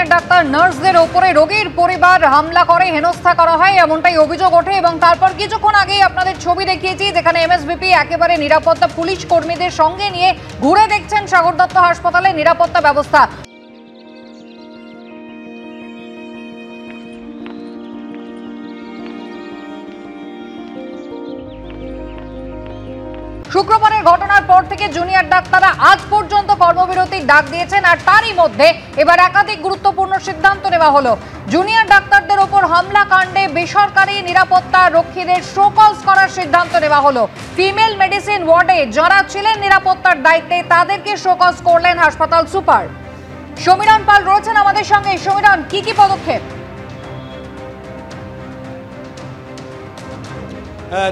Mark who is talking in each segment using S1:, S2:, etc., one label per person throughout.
S1: Junior doctor নার্সদের উপরে রোগীর পরিবার হামলা করে হেনস্থা করা হয় এমনটাই অভিযোগ ওঠে এবং তারপর কিছুক্ষণ আগেই আপনাদের ছবি দেখিয়েছি যেখানে এমএসভিপি একেবারে নিরাপত্তা পুলিশ কর্মীদের সঙ্গে নিয়ে ঘুরে দেখছেন সাগর দত্ত হাসপাতালে নিরাপত্তা ব্যবস্থা। শুক্রবারের ঘটনার পর থেকে জুনিয়র ডাক্তাররা আজ পর্যন্ত কর্মবিরতির ডাক দিয়েছেন আর তারই মধ্যে এবার একাধিক গুরুত্বপূর্ণ সিদ্ধান্ত নেওয়া হলো। জুনিয়র ডাক্তারদের ওপর হামলা কাণ্ডে বেসরকারি নিরাপত্তা রক্ষীদের শোকজ করার সিদ্ধান্ত নেওয়া হলো। ফিমেল মেডিসিন ওয়ার্ডে যারা ছিলেন নিরাপত্তার দায়িত্বে তাদেরকে শোকজ করলেন হাসপাতাল সুপার। সমীরণ পাল রয়েছেন আমাদের সঙ্গে। সমীরণ, কি কি পদক্ষেপ?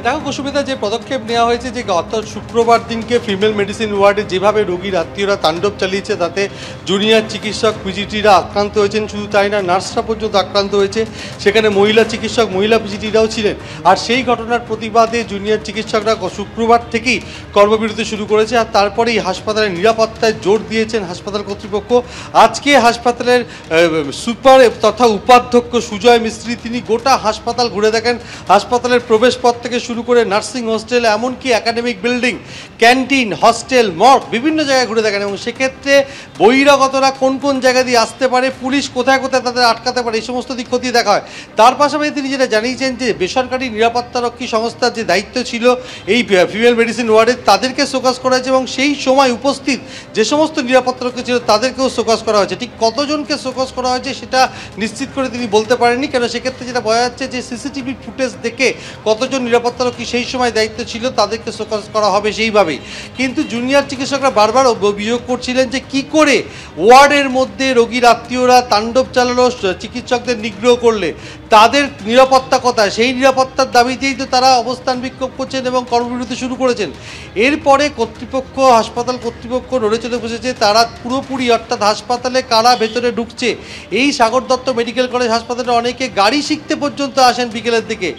S2: দেখো কুসুমিতা, যে পদক্ষেপ নেওয়া হয়েছে যে গত শুক্রবার দিনকে ফিমেল মেডিসিন ওয়ার্ডে যেভাবে রোগীর আত্মীয়রা তাণ্ডব চালিয়েছে তাতে জুনিয়র চিকিৎসক পিজিটিরা আক্রান্ত হয়েছেন, শুধু তাই না নার্সরা পর্যন্ত আক্রান্ত হয়েছে, সেখানে মহিলা চিকিৎসক মহিলা পিজিটিরাও ছিলেন। আর সেই ঘটনার প্রতিবাদে জুনিয়র চিকিৎসকরা শুক্রবার থেকেই কর্মবিরতি শুরু করেছে আর তারপরেই হাসপাতালের নিরাপত্তায় জোর দিয়েছেন হাসপাতাল কর্তৃপক্ষ। আজকে হাসপাতালের সুপার তথা উপাধ্যক্ষ সুজয় মিস্ত্রি তিনি গোটা হাসপাতাল ঘুরে দেখেন। হাসপাতালের প্রবেশ পথ থেকে শুরু করে নার্সিং হোস্টেল এমনকি academic building, canteen, hostel, morgue বিভিন্ন জায়গায় ঘুরে দেখেন এবং সেক্ষেত্রে বহিরাগতরা কোন কোন জায়গা দিয়ে আসতে পারে, পুলিশ কোথায় কোথায় তাদের আটকাতে পারে, এই সমস্ত দিক খতিয়ে দেখা হয়। তার পাশাপাশি তিনি যেটা জানিয়েছেন যে বেসরকারি নিরাপত্তারক্ষী সংস্থার যে দায়িত্ব ছিল এই ফিমেল মেডিসিন ওয়ার্ডে তাদেরকে শোকজ করা হয়েছে এবং সেই সময় উপস্থিত যে সমস্ত নিরাপত্তারক্ষী ছিল তাদেরকেও শোকজ করা হয়েছে। ঠিক কতজনকে শোকজ করা হয়েছে সেটা নিশ্চিত করে তিনি বলতে পারেননি, কেন সেক্ষেত্রে যেটা বোঝা যাচ্ছে যে সিসিটিভি ফুটেজ দেখে কতজন নিরাপত্তারক্ষী সেই সময় দায়িত্ব ছিল তাদেরকে শোকজ করা হবে সেইভাবেই। কিন্তু জুনিয়র চিকিৎসকরা বারবার অভিযোগ করছিলেন যে কি করে ওয়ার্ডের মধ্যে রোগীর আত্মীয়রা তাণ্ডব চালালো, চিকিৎসকদের নিগ্রহ করলে তাদের নিরাপত্তা কোথায়, সেই নিরাপত্তার দাবিতেই তো তারা অবস্থান বিক্ষোভ করছেন এবং কর্মবিরতি শুরু করেছেন। এরপরে কর্তৃপক্ষ হাসপাতাল কর্তৃপক্ষ নড়ে চড়ে বসেছে, তারা পুরোপুরি অর্থাৎ হাসপাতালে কারা ভেতরে ঢুকছে, এই সাগর দত্ত মেডিকেল কলেজ হাসপাতালে অনেকে গাড়ি শিখতে পর্যন্ত আসেন বিকেলের দিকে,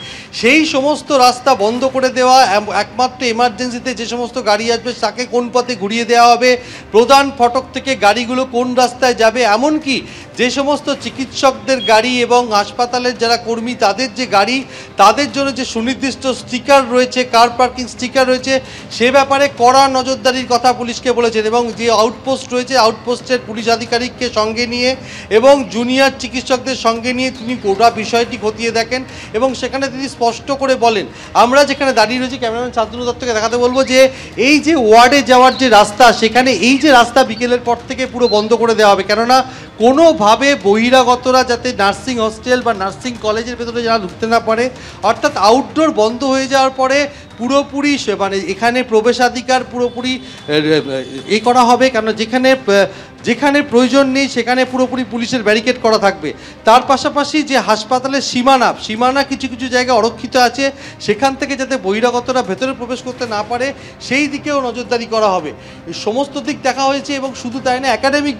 S2: সেই সমস্ত রাস্তা বন্ধ করে দেওয়া, একমাত্র এমার্জেন্সিতে যে সমস্ত গাড়ি আসবে তাকে কোন পথে ঘুরিয়ে দেওয়া হবে, প্রধান ফটক থেকে গাড়িগুলো কোন রাস্তায় যাবে, এমনকি যে সমস্ত চিকিৎসকদের গাড়ি এবং হাসপাতালের যারা কর্মী তাদের যে গাড়ি তাদের জন্য যে সুনির্দিষ্ট স্টিকার রয়েছে, কার পার্কিং স্টিকার রয়েছে, সে ব্যাপারে কড়া নজরদারির কথা পুলিশকে বলেছেন এবং যে আউটপোস্ট রয়েছে আউটপোস্টের পুলিশ আধিকারিককে সঙ্গে নিয়ে এবং জুনিয়র চিকিৎসকদের সঙ্গে নিয়ে তিনি গোটা বিষয়টি খতিয়ে দেখেন এবং সেখানে তিনি স্পষ্ট করে বলেন, আমরা যেখানে দাঁড়িয়ে রয়েছি ক্যামেরাম্যান শান্তনু দত্তকে দেখাতে বলবো যে এই যে ওয়ার্ডে যাওয়ার যে রাস্তা সেখানে এই যে রাস্তা বিকেলের পর থেকে পুরো বন্ধ করে দেওয়া হবে, কেননা কোনোভাবে বহিরাগতরা যাতে নার্সিং হোস্টেল বা নার্সিং কলেজের ভেতরে যারা ঢুকতে না পারে, অর্থাৎ আউটডোর বন্ধ হয়ে যাওয়ার পরে পুরোপুরি মানে এখানে প্রবেশাধিকার পুরোপুরি এ করা হবে, কারণ যেখানে প্রয়োজন নেই সেখানে পুরোপুরি পুলিশের ব্যারিকেড করা থাকবে। তার পাশাপাশি যে হাসপাতালের সীমানা কিছু কিছু জায়গায় অরক্ষিত আছে, সেখান থেকে যাতে বহিরাগতরা ভেতরে প্রবেশ করতে না পারে সেই দিকেও নজরদারি করা হবে। সমস্ত দিক দেখা হয়েছে এবং শুধু তাই না, একাডেমিক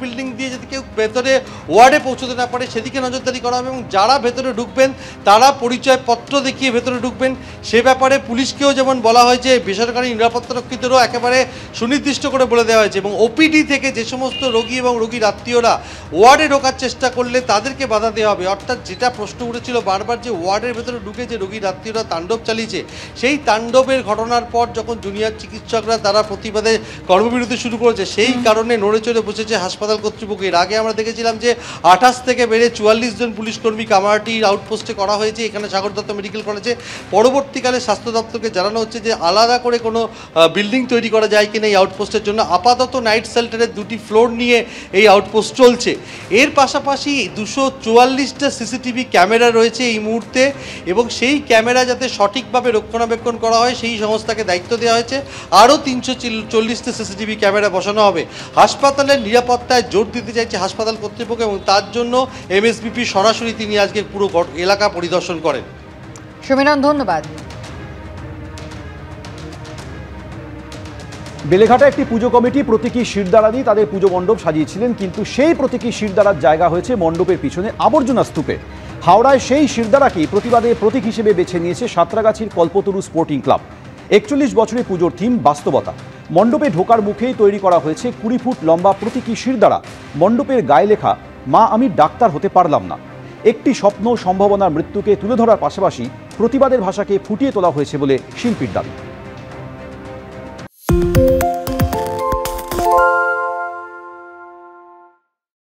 S2: বিল্ডিং দিয়ে যাতে কেউ ভেতরে ওয়ার্ডে পৌঁছতে না পারে সেদিকে নজরদারি করা হবে এবং যারা ভেতরে ঢুকবেন তারা পরিচয়পত্র দেখিয়ে ভেতরে ঢুকবেন। সে ব্যাপারে পুলিশকেও যেমন বলা হয়েছে, বেসরকারি নিরাপত্তারক্ষীদেরও একেবারে সুনির্দিষ্ট করে বলে দেওয়া হয়েছে এবং ওপিডি থেকে যে সমস্ত রোগী এবং রোগীর আত্মীয়রা ওয়ার্ডে ঢোকার চেষ্টা করলে তাদেরকে বাধা দেওয়া হবে। অর্থাৎ যেটা প্রশ্ন উঠেছিল বারবার যে ওয়ার্ডের ভেতরে ঢুকে যে রোগীর আত্মীয়রা তাণ্ডব চালিয়েছে, সেই তাণ্ডবের ঘটনার পর যখন জুনিয়র চিকিৎসকরা তারা প্রতিবাদে কর্মবিরতি শুরু করেছে সেই কারণে নড়ে চড়ে বসেছে হাসপাতাল কর্তৃপক্ষ। এর আগে আমরা দেখেছিলাম যে 28 থেকে বেড়ে 44 জন পুলিশ কর্মী কামারহাটির আউটপোস্টে করা হয়েছে এখানে সাগর দত্ত মেডিকেল কলেজে। পরবর্তীকালে স্বাস্থ্য দপ্তরকে জানানো হচ্ছে যে আলাদা করে কোনো বিল্ডিং তৈরি করা যায় কিনা এই আউটপোস্টের জন্য। আপাতত নাইট শেল্টারের 2টি ফ্লোর নিয়ে এই আউটপোস্ট চলছে। এর পাশাপাশি 244টা সিসিটিভি ক্যামেরা রয়েছে এই মুহূর্তে এবং সেই ক্যামেরা যাতে সঠিকভাবে রক্ষণাবেক্ষণ করা হয় সেই সংস্থাকে দায়িত্ব দেওয়া হয়েছে। আরও 340টা সিসিটিভি ক্যামেরা বসানো হবে। হাসপাতালের নিরাপত্তায় জোর দিতে চাইছে হাসপাতাল কর্তৃপক্ষ এবং তার জন্য এমএসভিপি সরাসরি তিনি আজকে পুরো এলাকা পরিদর্শন করেন।
S1: সমীরণ, ধন্যবাদ।
S3: বেলেঘাটা একটি পুজো কমিটি প্রতীকী শিরদাঁড়া দিয়ে তাদের পুজো মণ্ডপ সাজিয়েছিলেন, কিন্তু সেই প্রতীকী শিরদাঁড়ার জায়গা হয়েছে মণ্ডপের পিছনে আবর্জনা স্তূপে। হাওড়ায় সেই শিরদাঁড়াকেই প্রতিবাদে প্রতীক হিসেবে বেছে নিয়েছে সাঁতরাগাছির কল্পতরু স্পোর্টিং ক্লাব। 41 বছরের পুজোর থিম বাস্তবতা। মণ্ডপে ঢোকার মুখেই তৈরি করা হয়েছে 20 ফুট লম্বা প্রতীকী শিরদাঁড়া। মণ্ডপের গায়ে লেখা মা, আমি ডাক্তার হতে পারলাম না। একটি স্বপ্ন, সম্ভাবনার মৃত্যুকে তুলে ধরার পাশাপাশি প্রতিবাদের ভাষাকে ফুটিয়ে তোলা হয়েছে বলে শিল্পীর দাবি।